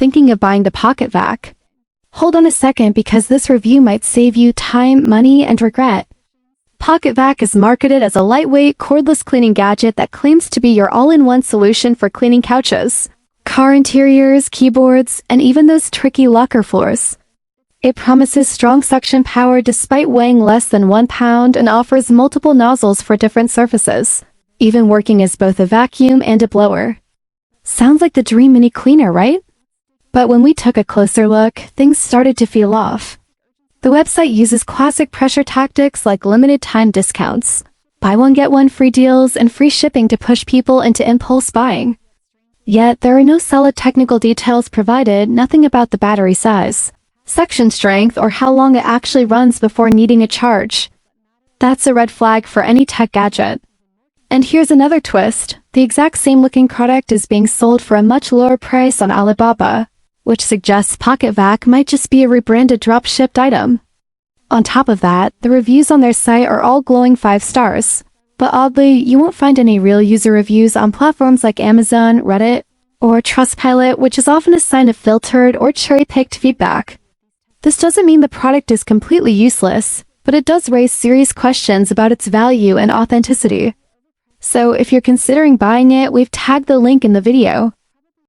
thinking of buying the Pocket Vac? Hold on a second because this review might save you time, money, and regret. Pocket Vac is marketed as a lightweight, cordless cleaning gadget that claims to be your all-in-one solution for cleaning couches, car interiors, keyboards, and even those tricky locker floors. It promises strong suction power despite weighing less than 1 pound and offers multiple nozzles for different surfaces, even working as both a vacuum and a blower. Sounds like the dream mini cleaner, right? But when we took a closer look, things started to feel off. The website uses classic pressure tactics like limited time discounts, buy one get one free deals, and free shipping to push people into impulse buying. Yet there are no solid technical details provided, nothing about the battery size, suction strength, or how long it actually runs before needing a charge. That's a red flag for any tech gadget. And here's another twist. The exact same looking product is being sold for a much lower price on Alibaba, which suggests Pocket Vac might just be a rebranded drop-shipped item. On top of that, the reviews on their site are all glowing 5 stars. But oddly, you won't find any real user reviews on platforms like Amazon, Reddit, or Trustpilot, which is often a sign of filtered or cherry-picked feedback. This doesn't mean the product is completely useless, but it does raise serious questions about its value and authenticity. So if you're considering buying it, we've tagged the link in the video.